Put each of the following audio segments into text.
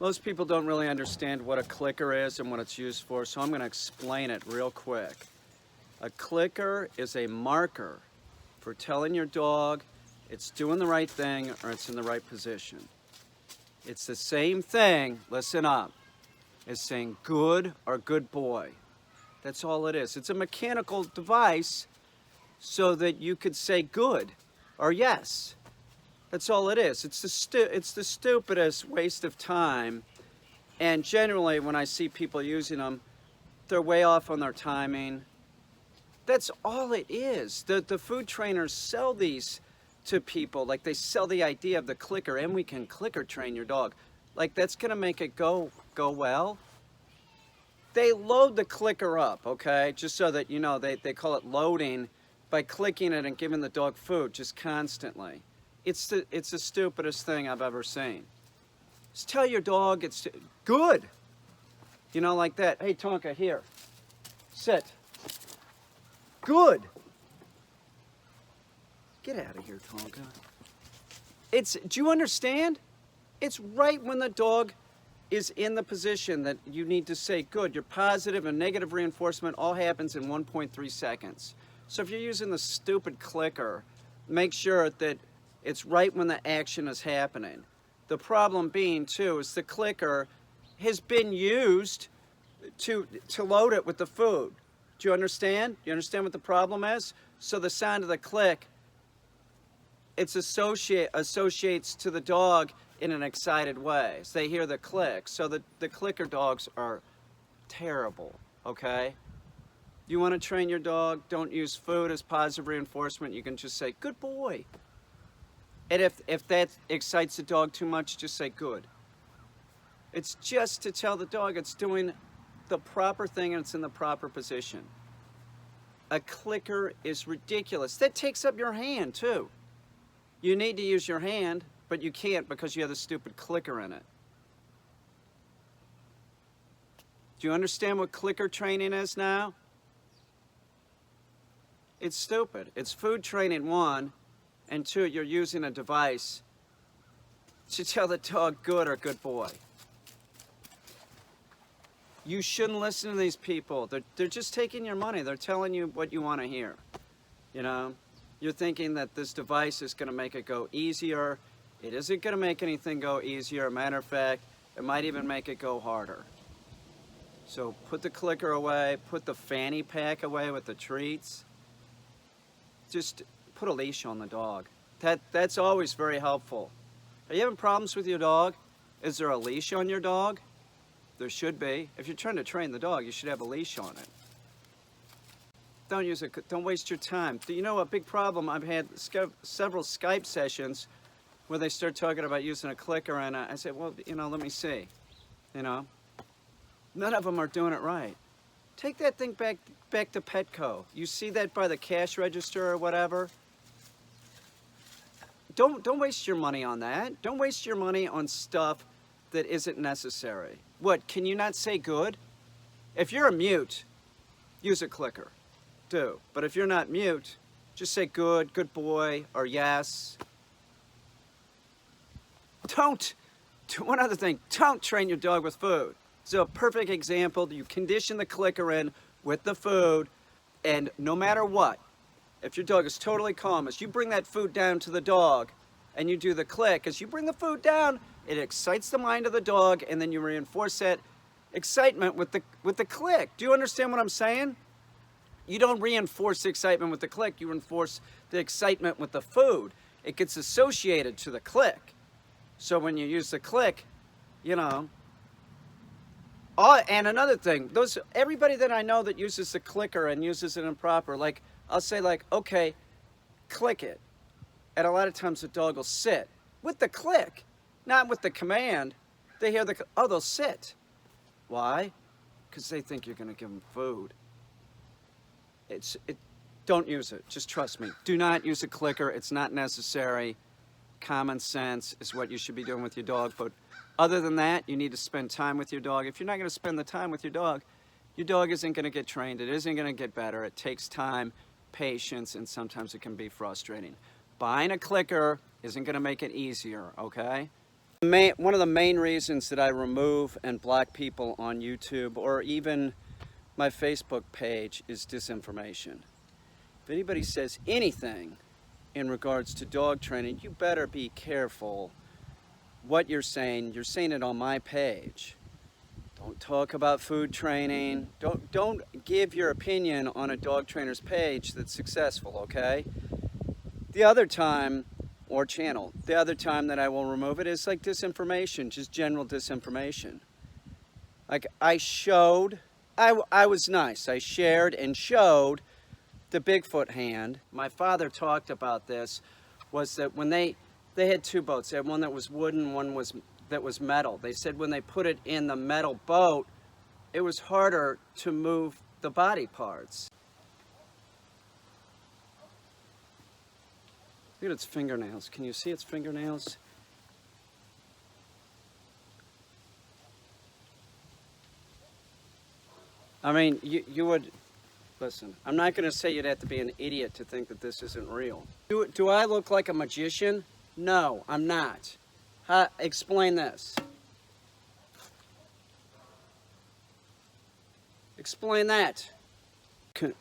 Most people don't really understand what a clicker is and what it's used for, so I'm going to explain it real quick. A clicker is a marker for telling your dog it's doing the right thing or it's in the right position. It's the same thing, listen up, as saying good or good boy. That's all it is. It's a mechanical device so that you could say good or yes. That's all it is. It's the stupidest waste of time. And generally, when I see people using them, they're way off on their timing. That's all it is. The food trainers sell these to people. Like, they sell the idea of the clicker, and we can clicker train your dog. Like, that's gonna make it go well. They load the clicker up, okay? Just so that you know, they call it loading by clicking it and giving the dog food just constantly. It's the stupidest thing I've ever seen. Just tell your dog it's good. You know, like that. Hey, Tonka, here. Sit. Good. Get out of here, Tonka. Do you understand? It's right when the dog is in the position that you need to say good. Your positive and negative reinforcement all happens in 1.3 seconds. So if you're using the stupid clicker, make sure that it's right when the action is happening. The problem being, too, is the clicker has been used to load it with the food. Do you understand? You understand what the problem is? So the sound of the click, it associates to the dog in an excited way. So they hear the click. So the clicker dogs are terrible, okay? You want to train your dog, don't use food as positive reinforcement. You can just say, good boy. And if that excites the dog too much, just say good. It's just to tell the dog it's doing the proper thing and it's in the proper position. A clicker is ridiculous. That takes up your hand too. You need to use your hand, but you can't because you have the stupid clicker in it. Do you understand what clicker training is now? It's stupid. It's food training, one, and two, you're using a device to tell the dog good or good boy. You shouldn't listen to these people. They're just taking your money. They're telling you what you want to hear. You know, you're thinking that this device is going to make it go easier. It isn't going to make anything go easier. Matter of fact, it might even make it go harder. So put the clicker away. Put the fanny pack away with the treats. Just put a leash on the dog. That's always very helpful. Are you having problems with your dog? Is there a leash on your dog? There should be. If you're trying to train the dog, you should have a leash on it. Don't use it. Don't waste your time. Do you know a big problem? I've had several Skype sessions where they start talking about using a clicker, and I said, well, you know, let me see. You know, none of them are doing it right. Take that thing back to Petco. You see that by the cash register or whatever? Don't waste your money on that. Don't waste your money on stuff that isn't necessary. What, can you not say good? If you're a mute, use a clicker. Do. But if you're not mute, just say good, good boy, or yes. One other thing, don't train your dog with food. So a perfect example, you condition the clicker in with the food, and no matter what, if your dog is totally calm, as you bring that food down to the dog and you do the click, as you bring the food down, it excites the mind of the dog, and then you reinforce that excitement with the click. Do you understand what I'm saying? You don't reinforce the excitement with the click, you reinforce the excitement with the food. It gets associated to the click. So when you use the click, you know. Oh, and another thing, everybody that I know that uses the clicker and uses it improper, like, I'll say like, okay, click it. And a lot of times the dog will sit with the click, not with the command. They hear they'll sit. Why? Because they think you're gonna give them food. Don't use it, just trust me. Do not use a clicker, it's not necessary. Common sense is what you should be doing with your dog, but other than that, you need to spend time with your dog. If you're not gonna spend the time with your dog isn't gonna get trained, it isn't gonna get better. It takes time, patience, and sometimes it can be frustrating. Buying a clicker isn't gonna make it easier, okay? One of the main reasons that I remove and block people on YouTube or even my Facebook page is disinformation. If anybody says anything in regards to dog training, you better be careful what you're saying. You're saying it on my page. Don't talk about food training. Don't give your opinion on a dog trainer's page that's successful, okay? The other time, or channel, the other time that I will remove it is like disinformation, just general disinformation. Like I was nice. I shared and showed the Bigfoot hand. My father talked about this, was that when they had two boats. They had one that was wooden, one that was metal. They said when they put it in the metal boat, it was harder to move the body parts. Look at its fingernails. Can you see its fingernails? I mean, you would, listen, I'm not going to say you'd have to be an idiot to think that this isn't real. Do I look like a magician? No, I'm not. Explain this. Explain that.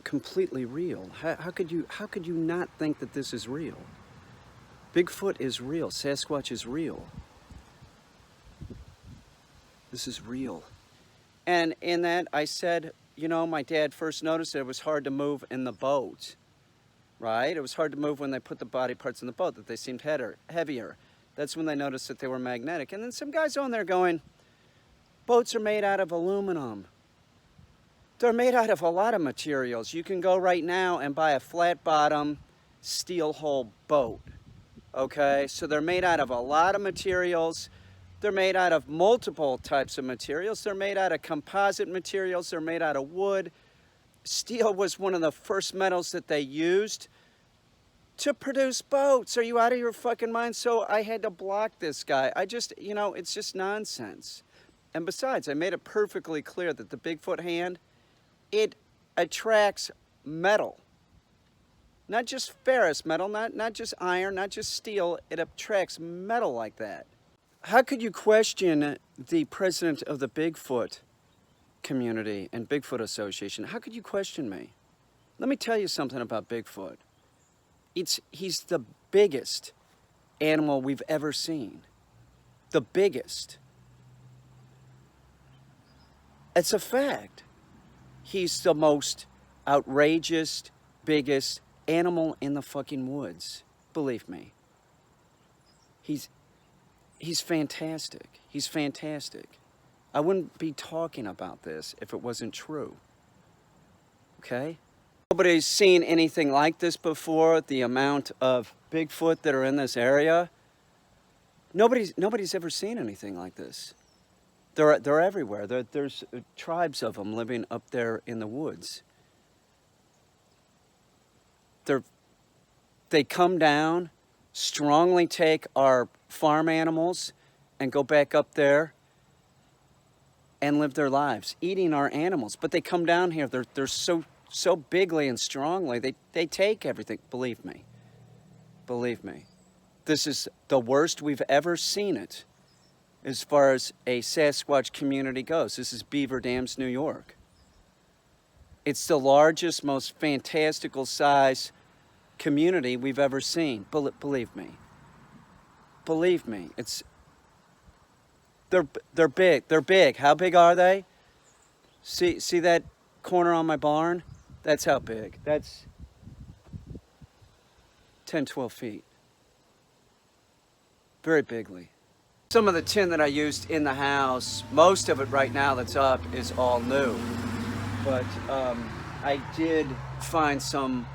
Completely real. How could you not think that this is real? Bigfoot is real. Sasquatch is real. This is real. And in that, I said, you know, my dad first noticed that it was hard to move in the boat, right? It was hard to move when they put the body parts in the boat, that they seemed heavier. That's when they noticed that they were magnetic. And then some guys on there going, boats are made out of aluminum. They're made out of a lot of materials. You can go right now and buy a flat bottom steel hull boat. Okay, so they're made out of a lot of materials. They're made out of multiple types of materials. They're made out of composite materials. They're made out of wood. Steel was one of the first metals that they used to produce boats. Are you out of your fucking mind? So I had to block this guy. It's just nonsense. And besides, I made it perfectly clear that the Bigfoot hand, it attracts metal. Not just ferrous metal, not just iron, not just steel. It attracts metal like that. How could you question the president of the Bigfoot community and Bigfoot Association? How could you question me? Let me tell you something about Bigfoot. He's the biggest animal we've ever seen. The biggest. It's a fact. He's the most outrageous, biggest animal in the fucking woods. Believe me. He's fantastic. He's fantastic. I wouldn't be talking about this if it wasn't true. Okay? Nobody's seen anything like this before. The amount of Bigfoot that are in this area. Nobody's ever seen anything like this. They're everywhere. There's tribes of them living up there in the woods. They come down, strongly take our farm animals, and go back up there and live their lives, eating our animals. But they come down here. They're so bigly and strongly. They take everything. Believe me. Believe me. This is the worst we've ever seen it as far as a Sasquatch community goes. This is Beaver Dams, New York. It's the largest, most fantastical size community we've ever seen. Believe me. Believe me. They're big. They're big. How big are they? See that corner on my barn? That's how big. That's 10, 12 feet. Very bigly. Some of the tin that I used in the house, most of it right now that's up is all new. But I did find some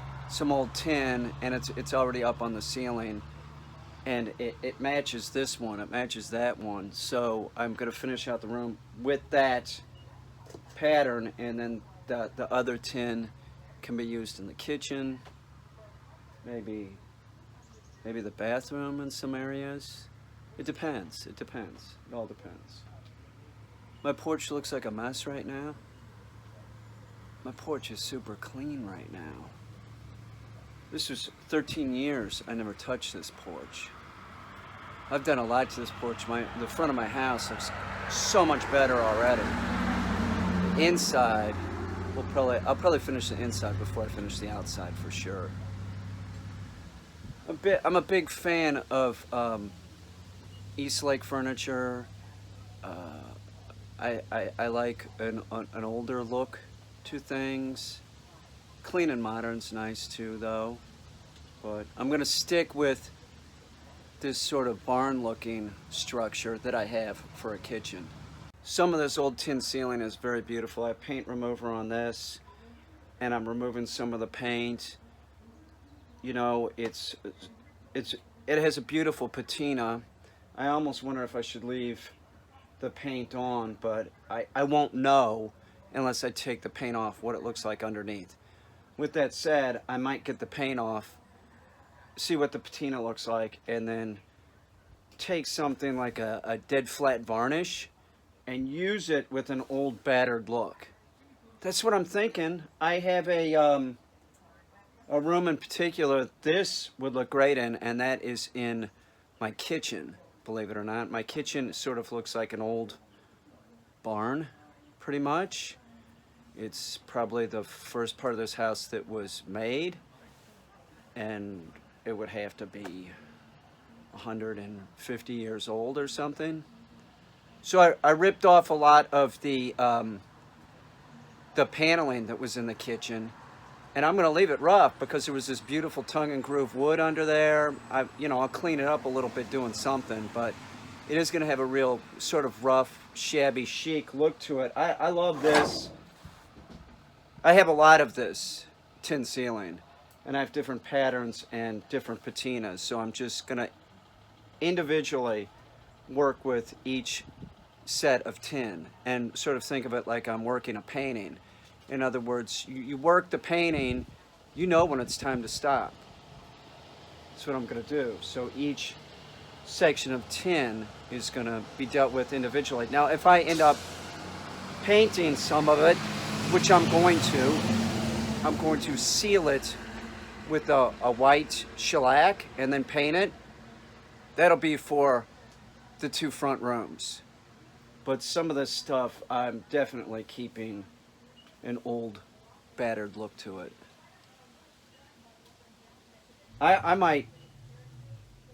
old tin, and it's already up on the ceiling. And it matches this one, it matches that one. So I'm gonna finish out the room with that pattern, and then the other tin can be used in the kitchen, maybe the bathroom in some areas. It depends. It all depends. My porch looks like a mess right now. My porch is super clean right now. This was 13 years I never touched this porch. I've done a lot to this porch. The front of my house looks so much better already. The inside, I'll probably finish the inside before I finish the outside for sure. I'm a big fan of East Lake furniture. I like an older look to things. Clean and modern's nice too, though. But I'm gonna stick with this sort of barn-looking structure that I have for a kitchen. Some of this old tin ceiling is very beautiful. I have paint remover on this, and I'm removing some of the paint. You know, it has a beautiful patina. I almost wonder if I should leave the paint on, but I won't know unless I take the paint off what it looks like underneath. With that said, I might get the paint off, see what the patina looks like, and then take something like a dead flat varnish and use it with an old battered look. That's what I'm thinking. I have a room in particular this would look great in, and that is in my kitchen, believe it or not. My kitchen sort of looks like an old barn, pretty much. It's probably the first part of this house that was made, and it would have to be 150 years old or something. So I ripped off a lot of the paneling that was in the kitchen, and I'm going to leave it rough because there was this beautiful tongue and groove wood under there. I'll clean it up a little bit doing something, but it is going to have a real sort of rough, shabby chic look to it. I love this. I have a lot of this tin ceiling, and I have different patterns and different patinas, so I'm just going to individually work with each set of tin and sort of think of it like I'm working a painting. In other words, you work the painting, you know when it's time to stop. That's what I'm going to do. So each section of tin is going to be dealt with individually. Now, if I end up painting some of it, which I'm going to seal it with a white shellac and then paint it. That'll be for the two front rooms. But some of this stuff, I'm definitely keeping an old, battered look to it. I might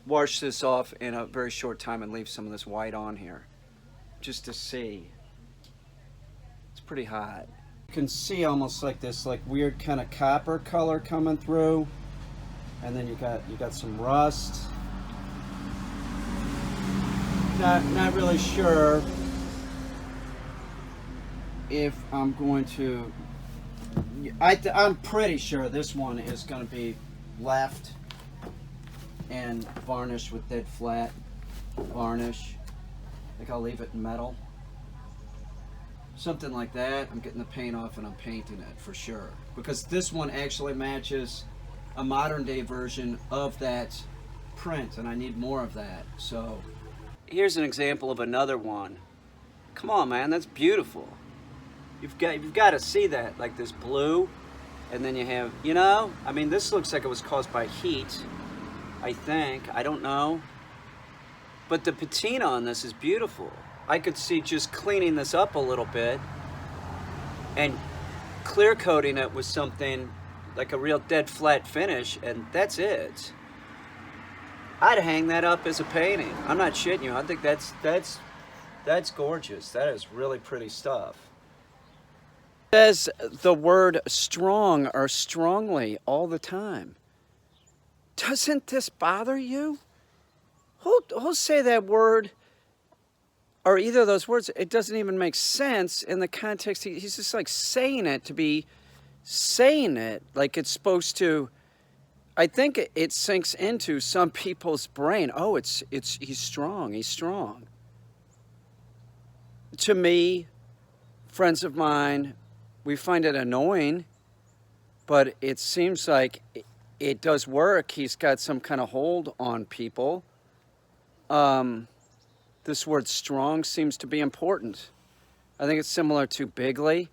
wash this off in a very short time and leave some of this white on here, just to see. It's pretty hot. You can see almost like this weird kind of copper color coming through, and then you got some rust. Not really sure if I'm going to. I'm pretty sure this one is going to be left and varnished with dead flat varnish. I think I'll leave it in metal. Something like that. I'm getting the paint off and I'm painting it for sure. Because this one actually matches a modern day version of that print, and I need more of that. So here's an example of another one. Come on, man, that's beautiful. You've got to see that, like this blue, and then you have, this looks like it was caused by heat, I think. I don't know. But the patina on this is beautiful. I could see just cleaning this up a little bit and clear coating it with something like a real dead flat finish, and that's it. I'd hang that up as a painting. I'm not shitting you. I think that's gorgeous. That is really pretty stuff. It says the word strong or strongly all the time. Doesn't this bother you? Who'll say that word or either of those words? It doesn't even make sense in the context. He's just like saying it to be saying it like it's supposed to. I think it sinks into some people's brain. Oh, he's strong. He's strong. To me, friends of mine, we find it annoying, but it seems like it does work. He's got some kind of hold on people. This word strong seems to be important. I think it's similar to bigly,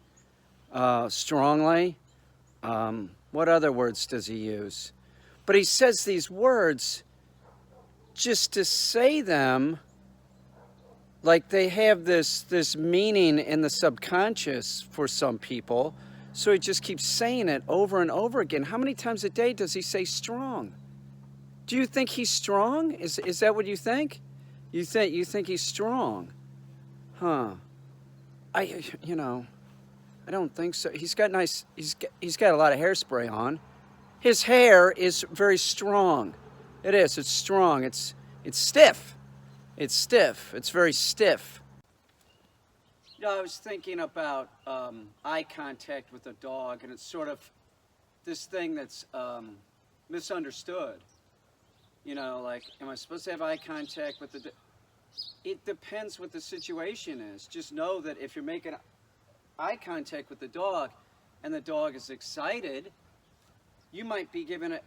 strongly. What other words does he use? But he says these words just to say them, like they have this meaning in the subconscious for some people. So he just keeps saying it over and over again. How many times a day does he say strong? Do you think he's strong? Is that what you think? You think he's strong? Huh. I don't think so. He's got a lot of hairspray on. His hair is very strong. It is. It's strong. It's stiff. It's stiff. It's very stiff. I was thinking about eye contact with a dog, and it's sort of this thing that's misunderstood. Like, am I supposed to have eye contact with the dog? It depends what the situation is. Just know that if you're making eye contact with the dog and the dog is excited, you might be given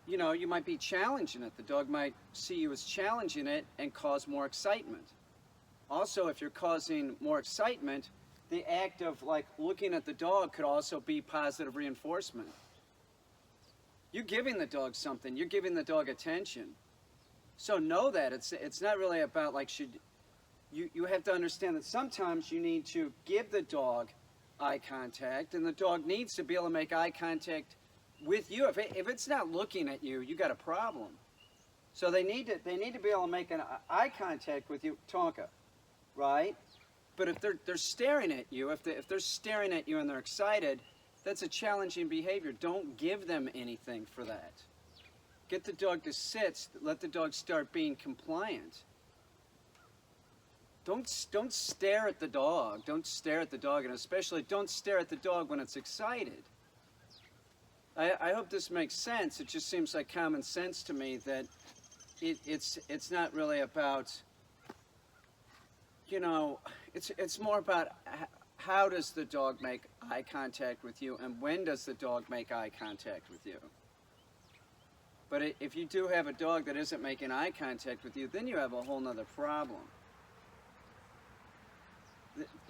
you might be challenging it. The dog might see you as challenging it and cause more excitement. Also, if you're causing more excitement, the act of like looking at the dog could also be positive reinforcement. You're giving the dog something. You're giving the dog attention. So know that it's not really about like you have to understand that sometimes you need to give the dog eye contact, and the dog needs to be able to make eye contact with you. If it's not looking at you, you got a problem. So they need to be able to make an eye contact with you, Tonka, right? But if they're staring at you, if they're staring at you and they're excited, that's a challenging behavior. Don't give them anything for that. Get the dog to sit. Let the dog start being compliant. Don't stare at the dog. Don't stare at the dog, and especially don't stare at the dog when it's excited. I hope this makes sense. It just seems like common sense to me that it's not really about, it's more about how does the dog make eye contact with you, and when does the dog make eye contact with you. But if you do have a dog that isn't making eye contact with you, then you have a whole nother problem.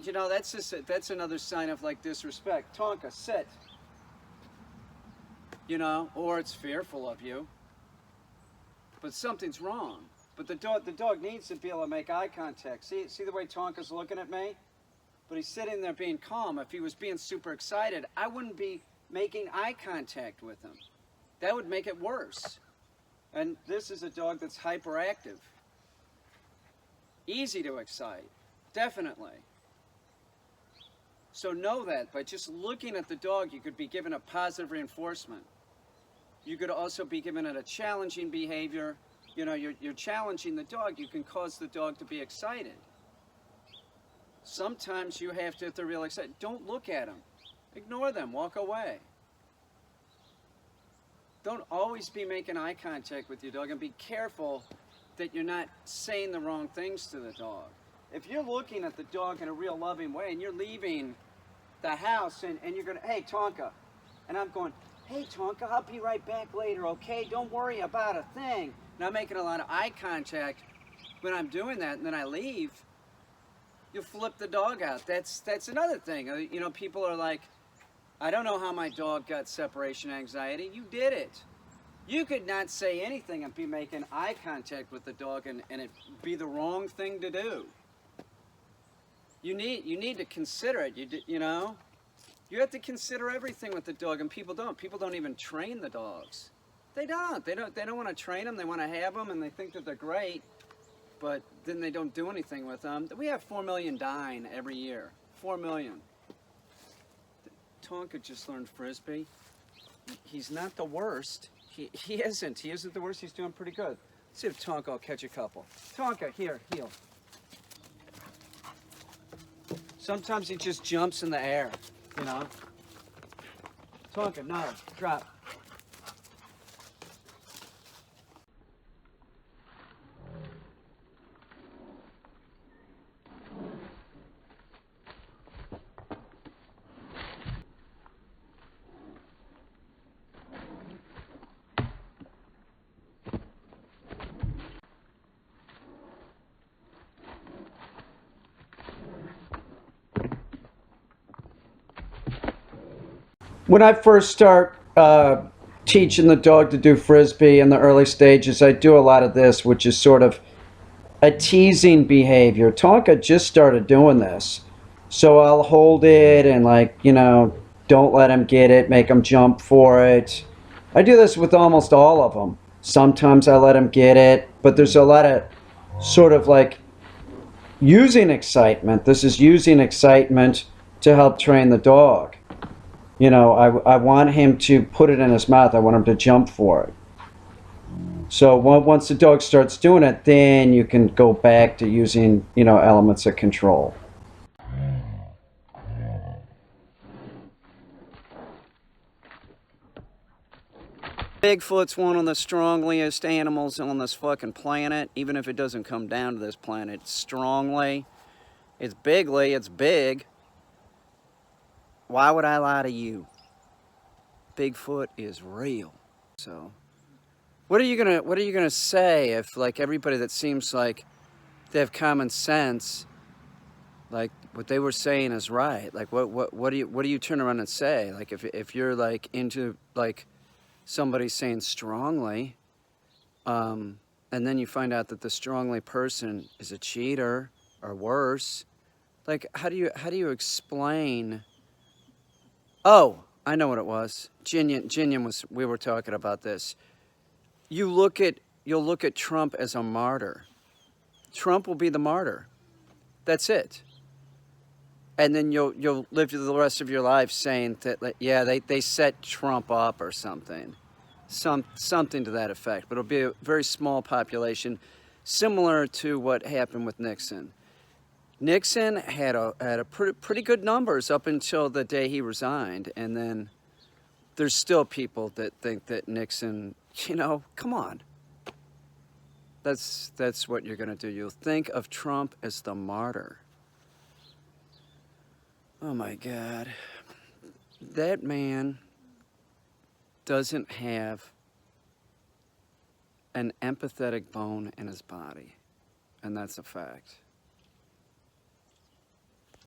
That's another sign of like disrespect. Tonka, sit. Or it's fearful of you. But something's wrong. But the dog needs to be able to make eye contact. See the way Tonka's looking at me? But he's sitting there being calm. If he was being super excited, I wouldn't be making eye contact with him. That would make it worse. And this is a dog that's hyperactive. Easy to excite, definitely. So know that by just looking at the dog, you could be given a positive reinforcement. You could also be given it a challenging behavior. You're challenging the dog. You can cause the dog to be excited. Sometimes you have to, if they're really excited, don't look at them. Ignore them. Walk away. Don't always be making eye contact with your dog, and be careful that you're not saying the wrong things to the dog. If you're looking at the dog in a real loving way and you're leaving the house and you're going to, hey, Tonka, and I'm going, hey, Tonka, I'll be right back later, okay? Don't worry about a thing. And I'm making a lot of eye contact when I'm doing that, and then I leave, you flip the dog out. That's another thing. People are like, I don't know how my dog got separation anxiety. You did it. You could not say anything and be making eye contact with the dog and it be the wrong thing to do. You need to consider it. You have to consider everything with the dog, and people don't. People don't even train the dogs. They don't. They don't want to train them. They want to have them, and they think that they're great, but then they don't do anything with them. We have 4 million dying every year. 4 million. Tonka just learned Frisbee. He's not the worst. He isn't. He isn't the worst. He's doing pretty good. Let's see if Tonka will catch a couple. Tonka, here, heel. Sometimes he just jumps in the air, Tonka, no, drop. When I first start teaching the dog to do Frisbee in the early stages, I do a lot of this, which is sort of a teasing behavior. Tonka just started doing this. So I'll hold it and, like, you know, don't let him get it, make him jump for it. I do this with almost all of them. Sometimes I let him get it, but there's a lot of sort of like using excitement. This is using excitement to help train the dog. You know, I want him to put it in his mouth. I want him to jump for it. So once the dog starts doing it, then you can go back to using, you know, elements of control. Bigfoot's one of the strongest animals on this fucking planet, even if it doesn't come down to this planet. Strongly. It's bigly, it's big. Why would I lie to you? Bigfoot is real. So what are you gonna say if, like, everybody that seems like they have common sense, like what they were saying is right? Like what do you turn around and say? Like if you're like into like somebody saying strongly, and then you find out that the strongly person is a cheater or worse, like how do you explain? Oh, I know what it was. Jinian was, we were talking about this. You'll look at Trump as a martyr. Trump will be the martyr. That's it. And then you'll live the rest of your life saying that, like, yeah, they set Trump up or something. Something to that effect. But it'll be a very small population, similar to what happened with Nixon. Nixon had a pretty good numbers up until the day he resigned, and then there's still people that think that Nixon, you know, come on. That's what you're gonna do. You'll think of Trump as the martyr. Oh my God. That man doesn't have an empathetic bone in his body, and that's a fact.